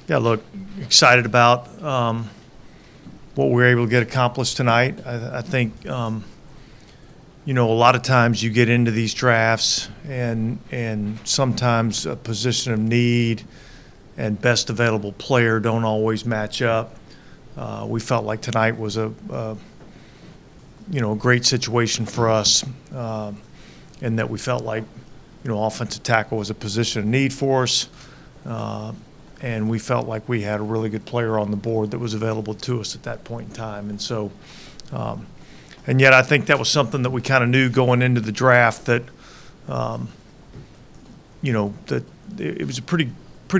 Yeah, look, excited about what we were able to get accomplished tonight. I think, a lot of times you get into these drafts and sometimes a position of need and best available player don't always match up. We felt like tonight was a great situation for us, in that we felt like, offensive tackle was a position of need for us. And we felt like we had a really good player on the board that was available to us at that point in time. And so, and yet I think that was something that we kind of knew going into the draft that, that it was a pretty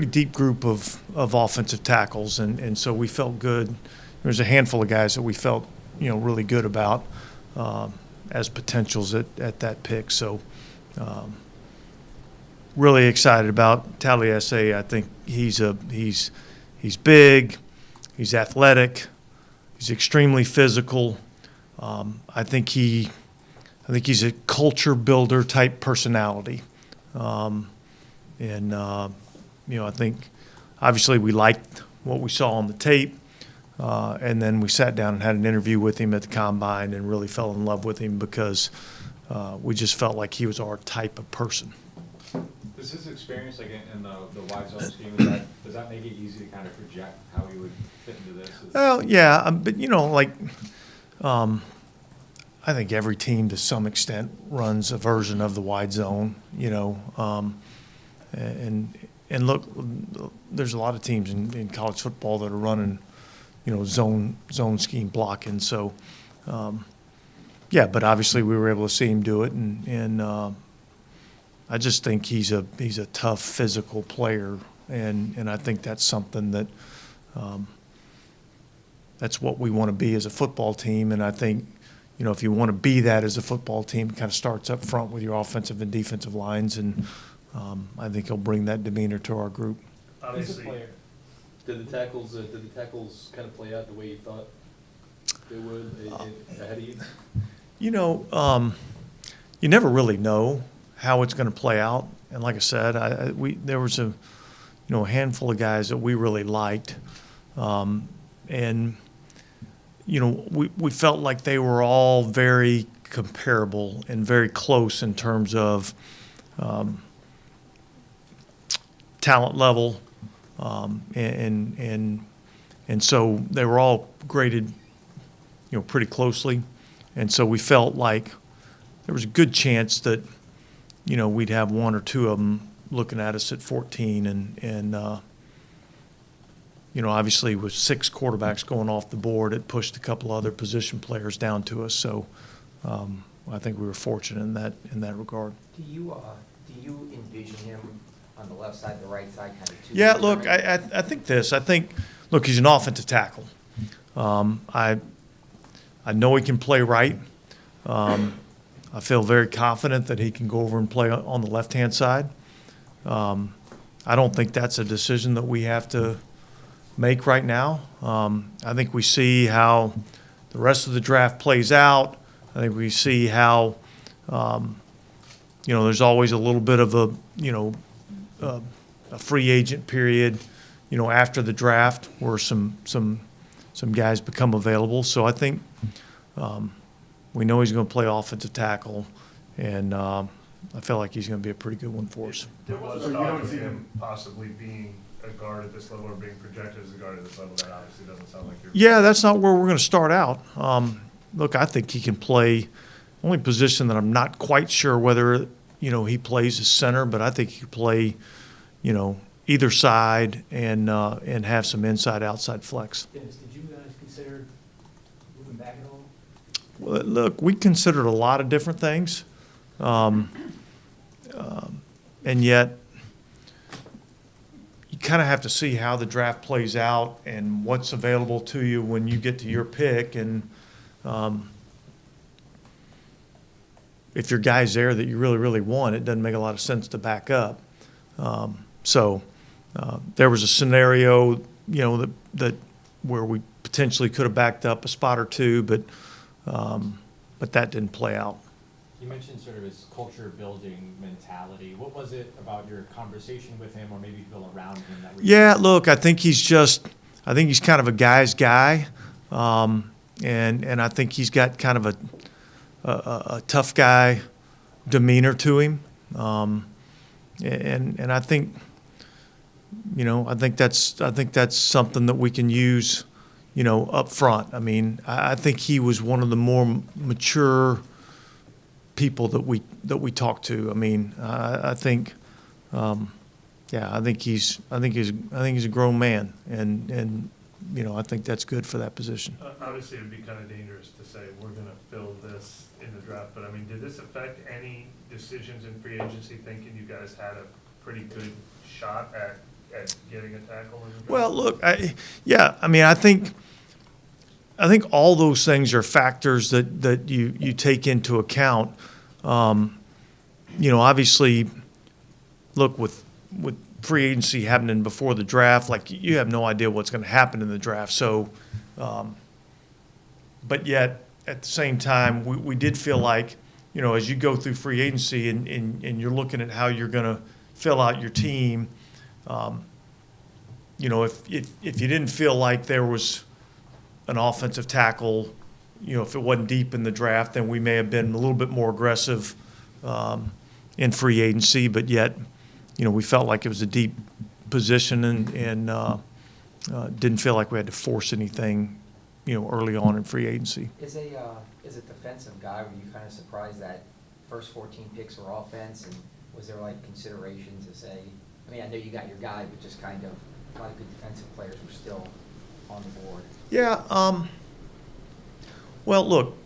deep group of offensive tackles. And so we felt good. There was a handful of guys that we felt, really good about as potentials at that pick. So, really excited about Taliese. I think he's big, he's athletic, he's extremely physical. I think he's a culture builder type personality, I think obviously we liked what we saw on the tape, and then we sat down and had an interview with him at the combine and really fell in love with him because we just felt like he was our type of person. Does his experience, like in the wide zone scheme, does that make it easy to kind of project how he would fit into this? Well, yeah, but I think every team to some extent runs a version of the wide zone, and look, there's a lot of teams in college football that are running, zone scheme blocking. So, yeah, but obviously we were able to see him do it, and I just think he's a tough physical player, and I think that's something that that's what we want to be as a football team. And I think, if you want to be that as a football team, it kind of starts up front with your offensive and defensive lines, and I think he'll bring that demeanor to our group. Obviously, player. Did the tackles kind of play out the way you thought they would ahead of you? You never really know how it's going to play out. And like I said, there was a handful of guys that we really liked, and we felt like they were all very comparable and very close in terms of talent level, and so they were all graded pretty closely, and so we felt like there was a good chance that we'd have one or two of them looking at us at 14, and obviously with 6 quarterbacks going off the board, it pushed a couple other position players down to us. So I think we were fortunate in that regard. Do you envision him on the left side, the right side, kind of two? Yeah, look, I think this. Look, he's an offensive tackle. I know he can play right. I feel very confident that he can go over and play on the left-hand side. I don't think that's a decision that we have to make right now. I think we see how the rest of the draft plays out. I think we see how, there's always a little bit of a free agent period, after the draft where some guys become available. So I think we know he's going to play offensive tackle, and I feel like he's going to be a pretty good one for us. There was a thought of him possibly being a guard at this level or being projected as a guard at this level. That obviously doesn't sound like you're. Yeah, that's not where we're going to start out. Look, I think he can play. Only position that I'm not quite sure whether he plays as center, but I think he can play, either side and have some inside-outside flex. Dennis, did you guys consider moving back at all? Well, look, we considered a lot of different things, and yet you kind of have to see how the draft plays out and what's available to you when you get to your pick. And if your guy's there that you really, really want, it doesn't make a lot of sense to back up. So there was a scenario, that where we potentially could have backed up a spot or two, but that didn't play out. You mentioned sort of his culture building mentality. What was it about your conversation with him or maybe people around him that were Yeah, look, I think he's kind of a guy's guy. And I think he's got kind of a tough guy demeanor to him. And I think, I think that's something that we can use, up front. I mean, I think he was one of the more mature people that we talked to. I mean, I think, I think he's a grown man, and I think that's good for that position. Obviously, it'd be kind of dangerous to say we're gonna fill this in the draft, but I mean, did this affect any decisions in free agency, thinking you guys had a pretty good shot at getting a tackle in the draft? Well, look, I think all those things are factors that you take into account. Obviously, look, with free agency happening before the draft, like, you have no idea what's going to happen in the draft. So, but yet at the same time, we did feel like, as you go through free agency and you're looking at how you're going to fill out your team, if you didn't feel like there was an offensive tackle, if it wasn't deep in the draft, then we may have been a little bit more aggressive in free agency. But yet, we felt like it was a deep position and didn't feel like we had to force anything, early on in free agency. Is a defensive guy, were you kind of surprised that first 14 picks were offense, and was there like consideration to say, I mean, I know you got your guy, but just kind of a lot of good defensive players were still on the board? Yeah. Well, look,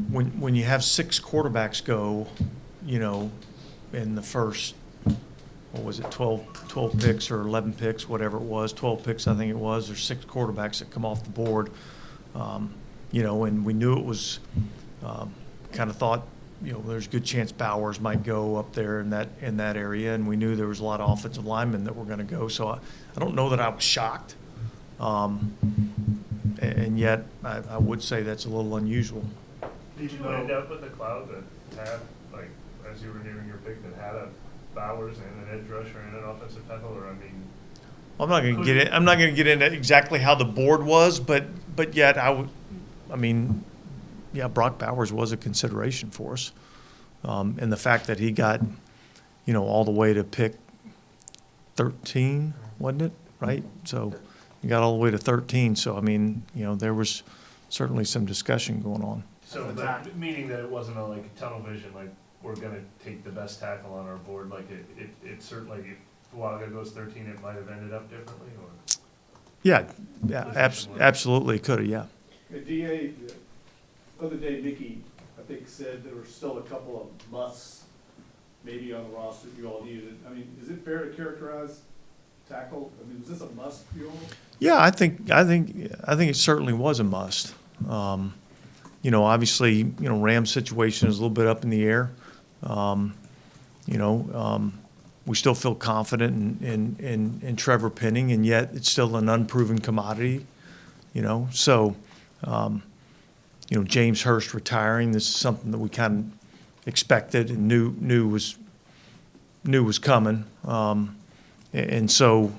when you have 6 quarterbacks go, in the first, what was it, 12 picks or 11 picks, whatever it was, 12 picks I think it was, there's 6 quarterbacks that come off the board, and we knew it was, kind of thought, there's a good chance Bowers might go up there in that area, and we knew there was a lot of offensive linemen that were going to go. So I don't know that I was shocked, and yet I would say that's a little unusual. Did you end up with a cloud that had, like, as you were nearing your pick, that had a Bowers and an edge rusher and an offensive tackle, or I mean? I'm not going to get into exactly how the board was, but yet Brock Bowers was a consideration for us, and the fact that he got, all the way to pick 13, wasn't it? Right. So he got all the way to 13. So there was certainly some discussion going on. So, but meaning that it wasn't a like tunnel vision, like we're gonna take the best tackle on our board, like it certainly, if Fuaga goes 13, it might have ended up differently, or? Yeah, absolutely could have, yeah. DA, the other day, Mickey, I think, said there were still a couple of musts maybe on the roster you all needed. I mean, is it fair to characterize tackle? I mean, was this a must for you all? Yeah, I think it certainly was a must. Obviously, Ram's situation is a little bit up in the air. We still feel confident in Trevor Penning, and yet it's still an unproven commodity. So James Hurst retiring, this is something that we kind of expected and knew was coming. And so,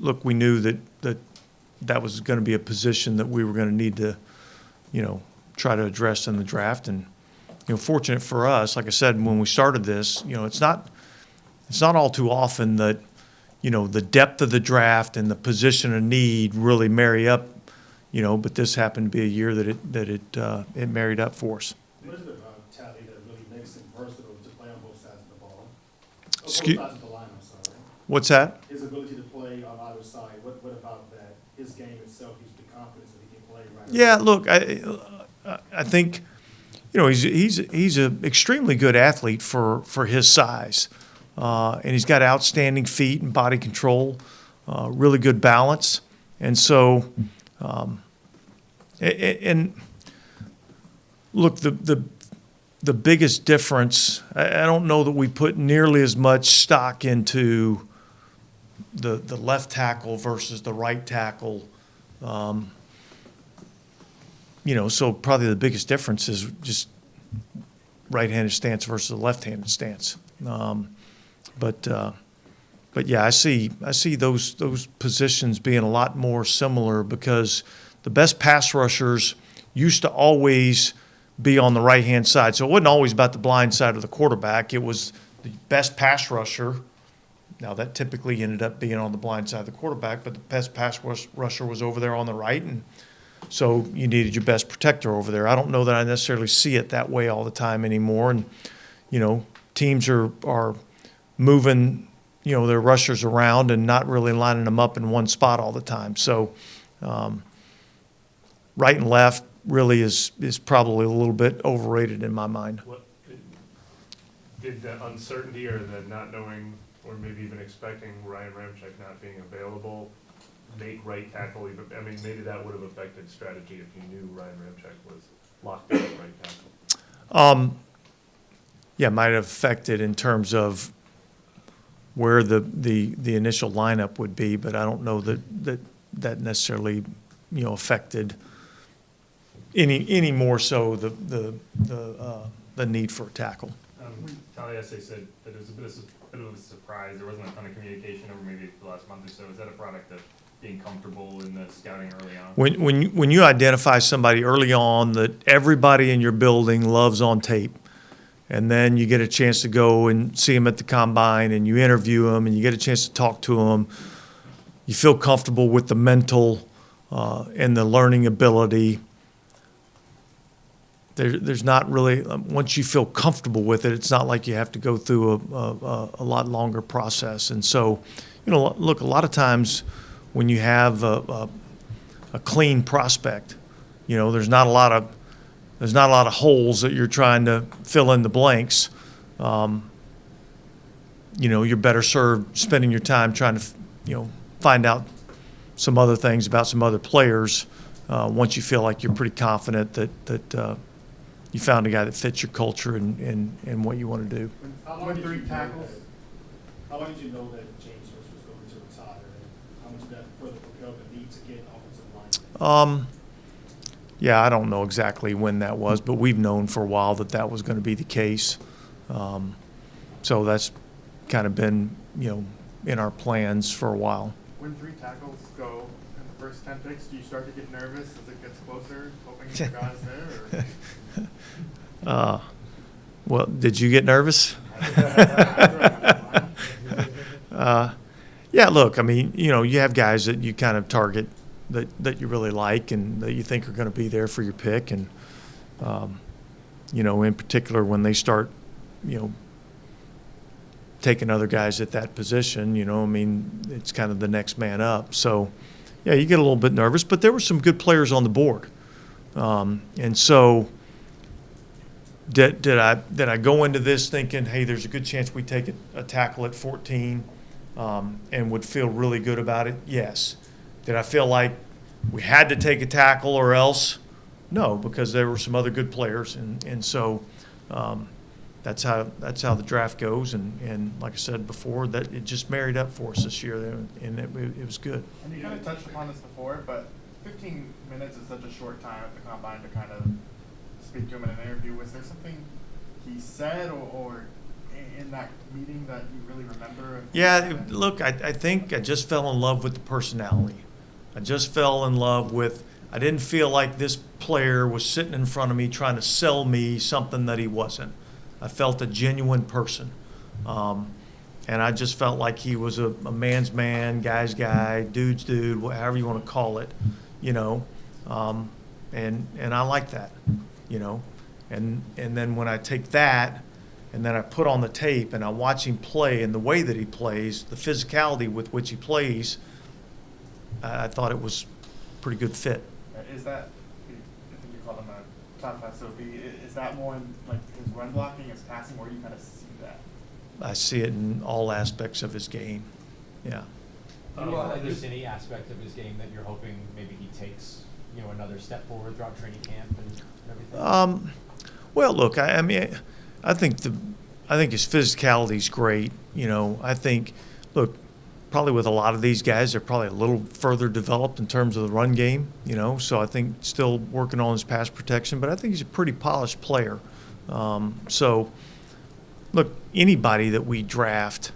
look, we knew that was going to be a position that we were going to need to, try to address in the draft. And fortunate for us, like I said, when we started this, it's not all too often that the depth of the draft and the position of need really marry up. But this happened to be a year that it married up for us. What is it about Tally that really makes him versatile to play on both sides of the ball? Both Excuse- sides of the line, I'm sorry. What's that? His ability to play on either side, what about that? His game itself, he's the confidence that he can play right. Yeah, look, I think he's an extremely good athlete for his size, and he's got outstanding feet and body control, really good balance, and so. And look, the biggest difference, I don't know that we put nearly as much stock into the left tackle versus the right tackle. So probably the biggest difference is just right-handed stance versus a left-handed stance. But yeah, I see those positions being a lot more similar because the best pass rushers used to always be on the right-hand side. So it wasn't always about the blind side of the quarterback. It was the best pass rusher. Now, that typically ended up being on the blind side of the quarterback, but the best pass rusher was over there on the right, and so you needed your best protector over there. I don't know that I necessarily see it that way all the time anymore. And, teams are moving, their rushers around and not really lining them up in one spot all the time. So right and left really is probably a little bit overrated in my mind. What, did the uncertainty or the not knowing, or maybe even expecting Ryan Ramczyk not being available make right tackle even, maybe that would have affected strategy if you knew Ryan Ramczyk was locked in at right tackle? Yeah, it might have affected in terms of where the initial lineup would be, but I don't know that necessarily, affected any more so the need for a tackle. Taliese said that it was a bit of a surprise. There wasn't a ton of communication over maybe the last month or so. Is that a product of being comfortable in the scouting early on? When you identify somebody early on that everybody in your building loves on tape, and then you get a chance to go and see them at the combine, and you interview them, and you get a chance to talk to them, you feel comfortable with the mental and the learning ability. There's not really, once you feel comfortable with it, it's not like you have to go through a lot longer process. And so, look, a lot of times when you have a clean prospect, there's not a lot of holes that you're trying to fill in the blanks. You're better served spending your time trying to, find out some other things about some other players once you feel like you're pretty confident that you found a guy that fits your culture and what you want to do. How long did you know that James Hurst was going to retire? And how much did that further propel the need to get offensive line? Yeah, I don't know exactly when that was, but we've known for a while that was going to be the case. So that's kind of been, in our plans for a while. When 3 tackles go in the first 10 picks, do you start to get nervous as it gets closer, hoping the guy's there? Or? Well, did you get nervous? Yeah, look, you have guys that you kind of target that you really like and that you think are going to be there for your pick. And, in particular, when they start, taking other guys at that position, it's kind of the next man up. So, yeah, you get a little bit nervous, but there were some good players on the board. And so did I go into this thinking, hey, there's a good chance we take a tackle at 14 and would feel really good about it? Yes. Did I feel like we had to take a tackle or else? No, because there were some other good players. And so that's how the draft goes. And like I said before, that it just married up for us this year, and it was good. And you kind of touched upon this before, but 15 minutes is such a short time at the combine to kind of speak to him in an interview. Was there something he said or in that meeting that you really remember? Yeah, look, I think I just fell in love with the personality. I just fell in love with – I didn't feel like this player was sitting in front of me trying to sell me something that he wasn't. I felt a genuine person. And I just felt like he was a man's man, guy's guy, dude's dude, however you want to call it, and I like that, and then when I take that and then I put on the tape and I watch him play and the way that he plays, the physicality with which he plays, I thought it was a pretty good fit. Is that, I think you call him a top five SOB, is that more in like his run blocking, his passing, where you kind of see that? I see it in all aspects of his game, yeah. Is there any aspect of his game that you're hoping maybe he takes, another step forward throughout training camp and everything? Well, look, I think his physicality is great. I think, look, probably with a lot of these guys, they're probably a little further developed in terms of the run game. So I think still working on his pass protection, but I think he's a pretty polished player. So, look, anybody that we draft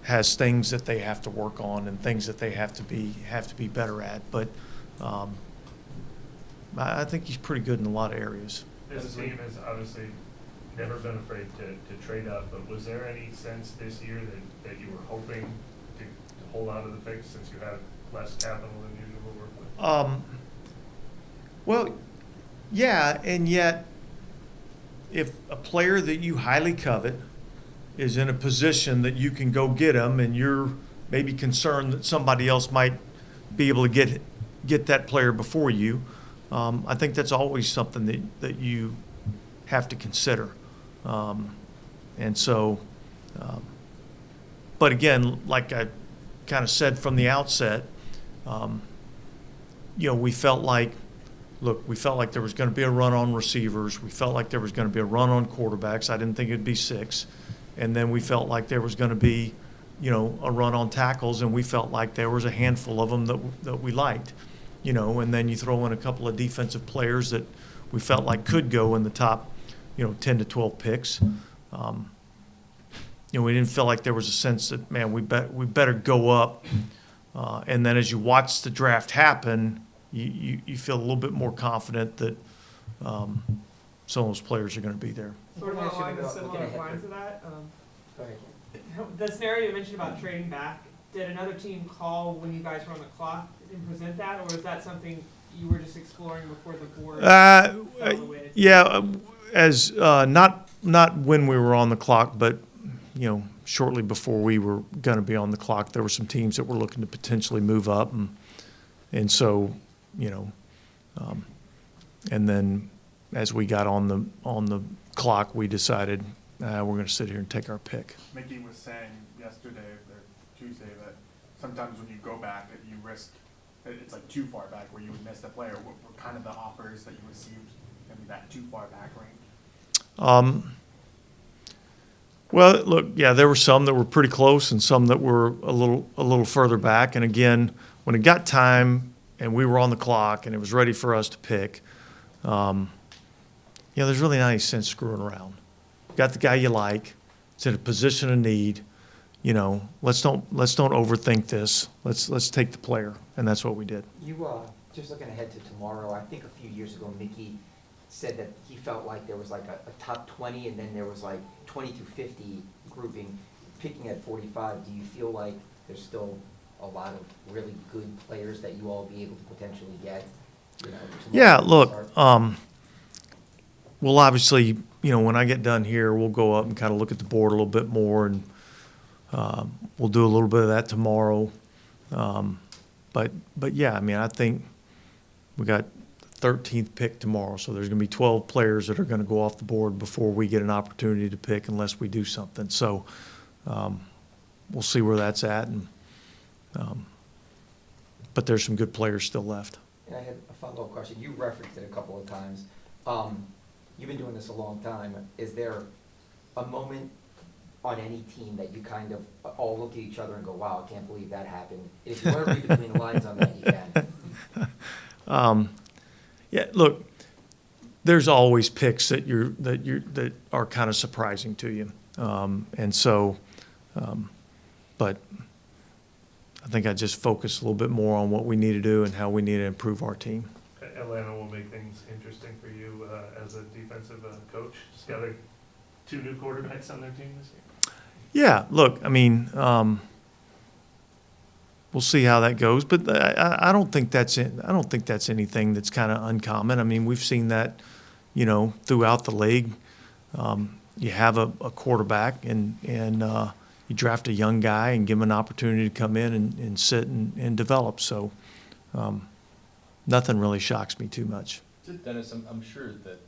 has things that they have to work on and things that they have to be better at. But I think he's pretty good in a lot of areas. This team has obviously never been afraid to trade up, but was there any sense this year that you were hoping to hold on to the picks since you have less capital than usual to work with? Well, yeah, and yet, if a player that you highly covet is in a position that you can go get him, and you're maybe concerned that somebody else might be able to get that player before you, I think that's always something that you have to consider. And so, but again, like I kind of said from the outset, we felt like there was going to be a run on receivers. We felt like there was going to be a run on quarterbacks. I didn't think it'd be 6. And then we felt like there was going to be, a run on tackles, and we felt like there was a handful of them that we liked, and then you throw in a couple of defensive players that we felt like could go in the top, 10 to 12 picks. We didn't feel like there was a sense that, man, we better go up. And then as you watch the draft happen, you feel a little bit more confident that some of those players are going to be there. Sort of along the similar lines of that, the scenario you mentioned about trading back, did another team call when you guys were on the clock and present that, or was that something you were just exploring before the board? Yeah, as not when we were on the clock, but shortly before we were going to be on the clock, there were some teams that were looking to potentially move up, and so and then as we got on the clock, we decided we're going to sit here and take our pick. Mickey was saying yesterday or Tuesday that sometimes when you go back, that you risk that it's like too far back where you would miss the player. What were kind of the offers that you received in that too far back range? Well, look, yeah, there were some that were pretty close and some that were a little further back. And again, when it got time and we were on the clock and it was ready for us to pick, there's really not any sense screwing around. Got the guy you like. It's in a position of need. Let's don't overthink this. Let's take the player, and that's what we did. You just looking ahead to tomorrow. I think a few years ago, Mickey said that he felt like there was like a top 20, and then there was like 20 through 50 grouping. Picking at 45, do you feel like there's still a lot of really good players that you all be able to potentially get? Yeah, look, we'll obviously, when I get done here, we'll go up and kind of look at the board a little bit more, and we'll do a little bit of that tomorrow. But yeah, I think we got the 13th pick tomorrow, so there's going to be 12 players that are going to go off the board before we get an opportunity to pick, unless we do something. So we'll see where that's at, and but there's some good players still left. And I had a follow-up question. You referenced it a couple of times. You've been doing this a long time. Is there a moment on any team that you kind of all look at each other and go, wow, I can't believe that happened? If you want to read between the lines on that, you can. Yeah, look, there's always picks that are kind of surprising to you. And so, but I think I just focus a little bit more on what we need to do and how we need to improve our team. Atlanta will make things interesting for you as a defensive coach. Just got 2 new quarterbacks on their team this year. Yeah, look, we'll see how that goes, but I don't think that's anything that's kind of uncommon. We've seen that, throughout the league. You have a quarterback and you draft a young guy and give him an opportunity to come in and sit and develop. So nothing really shocks me too much. Dennis, I'm sure that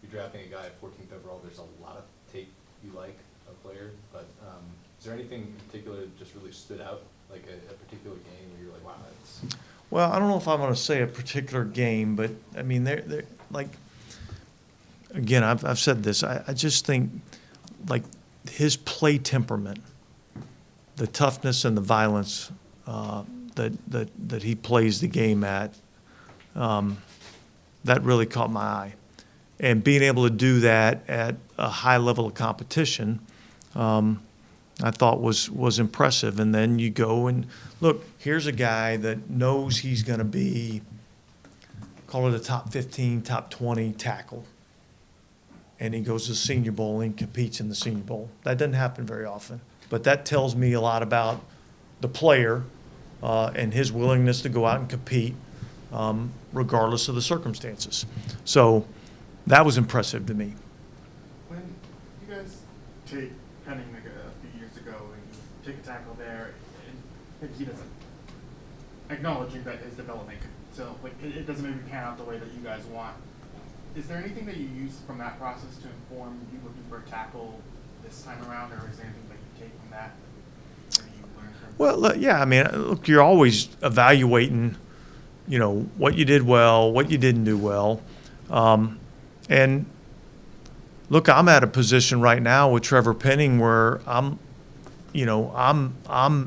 you're drafting a guy at 14th overall. There's a lot of tape you like a player, but is there anything in particular that just really stood out, like a particular game where you're like, wow, that's... Well, I don't know if I'm going to say a particular game, but they're like, again, I've said this. I just think like his play temperament, the toughness and the violence that he plays the game at, that really caught my eye. and being able to do that at a high level of competition, I thought was impressive. And then you go and look, here's a guy that knows he's going to be, call it a top 15, top 20 tackle. And he goes to the Senior Bowl and competes in the Senior Bowl. That doesn't happen very often. But that tells me a lot about the player and his willingness to go out and compete regardless of the circumstances. So that was impressive to me. When you guys take Penning like a few years ago and you take a tackle there, and he doesn't, acknowledging that his development could still, like, it doesn't maybe pan out the way that you guys want. Is there anything that you use from that process to inform you looking for a tackle this time around, or is there anything that you take from that maybe you learn from? Well, yeah, I mean, look, you're always evaluating, you know, what you did well, what you didn't do well. And look, I'm at a position right now with Trevor Penning where I'm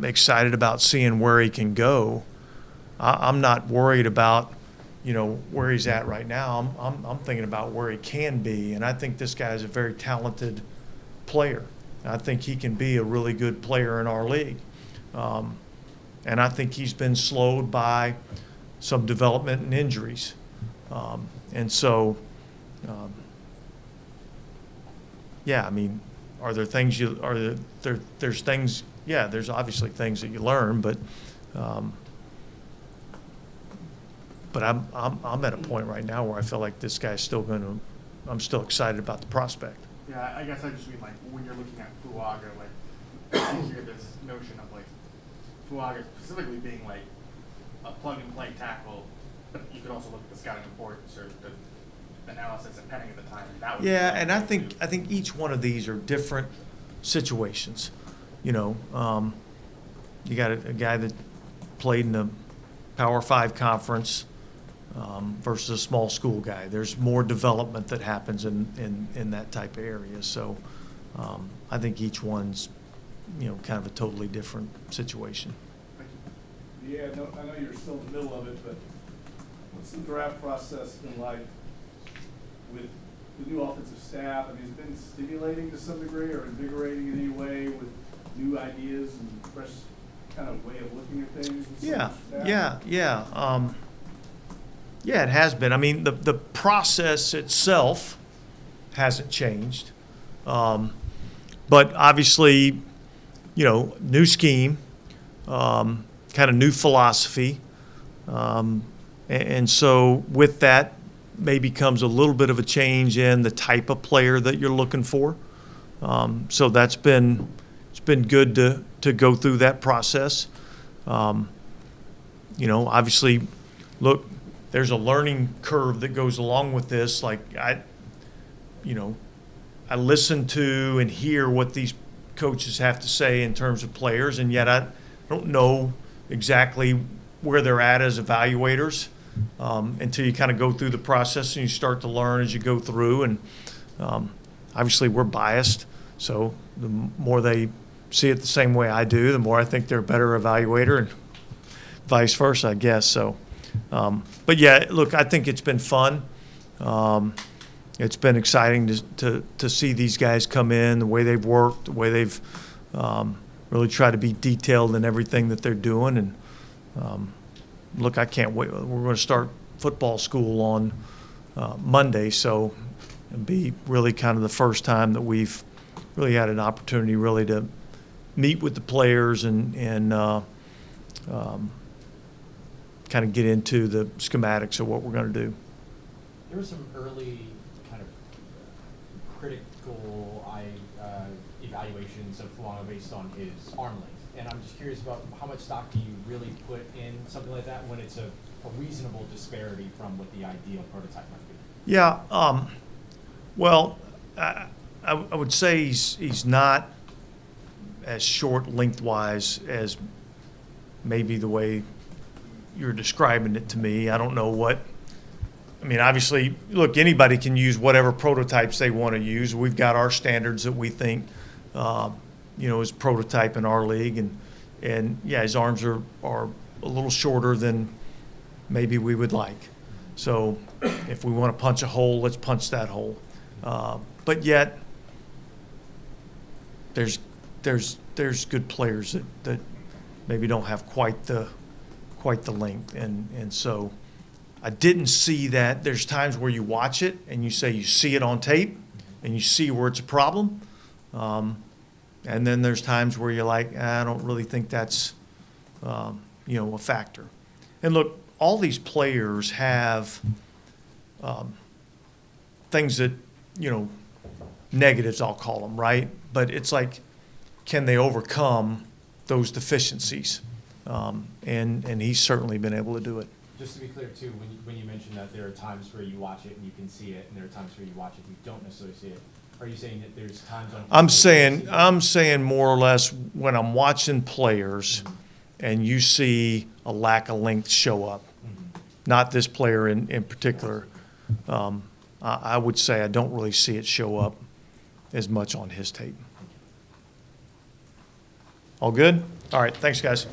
excited about seeing where he can go. I'm not worried about, you know, where he's at right now. I'm thinking about where he can be, and I think this guy is a very talented player. I think he can be a really good player in our league. And I think he's been slowed by some development and injuries. And so, yeah, I mean, are there things there's things, yeah, there's obviously things that you learn, but I'm at a point right now where I feel like this guy's still I'm still excited about the prospect. Yeah, I guess I just mean, like, when you're looking at Fuaga, like, you hear this notion of, like, Fuaga specifically being, like, a plug-and-play tackle, but you could also look at the scouting reports or the analysis at Penning at the time. That would Yeah, be and I think each one of these are different situations. You know, you got a guy that played in the Power 5 conference versus a small school guy. There's more development that happens in that type of area. So I think each one's, you know, kind of a totally different situation. Yeah, no, I know you're still in the middle of it, but what's the draft process been like with the new offensive staff? I mean, has it been stimulating to some degree or invigorating in any way with new ideas and fresh kind of way of looking at things? With some staff? Yeah, it has been. I mean, the process itself hasn't changed. But obviously, you know, new scheme, kind of new philosophy. And so with that maybe comes a little bit of a change in the type of player that you're looking for. So it's been good to go through that process. You know, obviously, look, there's a learning curve that goes along with this. Like I listen to and hear what these coaches have to say in terms of players, and yet I don't know exactly where they're at as evaluators until you kind of go through the process and you start to learn as you go through. And obviously we're biased, so the more they see it the same way I do, the more I think they're a better evaluator, and vice versa, I guess. So, but yeah, look, I think it's been fun. It's been exciting to see these guys come in, the way they've worked, the way they've really tried to be detailed in everything that they're doing. And look, I can't wait. We're going to start football school on Monday, so it'll be really kind of the first time that we've really had an opportunity really to meet with the players and kind of get into the schematics of what we're going to do. There were some early kind of critical evaluations of Fuaga based on his arm length. And I'm just curious about how much stock do you really put in something like that when it's a reasonable disparity from what the ideal prototype might be? Yeah, well, I would say he's not as short lengthwise as maybe the way you're describing it to me. I don't know what. I mean, obviously, look, anybody can use whatever prototypes they want to use. We've got our standards that we think, is prototype in our league. And yeah, his arms are a little shorter than maybe we would like. So If we want to punch a hole, let's punch that hole. But yet, there's good players that maybe don't have quite the length, and so I didn't see that. There's times where you watch it and you say you see it on tape and you see where it's a problem, and then there's times where you're like, I don't really think that's a factor. And look, all these players have things that, negatives, I'll call them, right? But it's like, can they overcome those deficiencies? And he's certainly been able to do it. Just to be clear too, when you mentioned that there are times where you watch it and you can see it, and there are times where you watch it and you don't necessarily see it, are you saying that there's times on? I'm saying more or less when I'm watching players and you see a lack of length show up, not this player in particular, I would say I don't really see it show up as much on his tape. All good? All right, thanks, guys.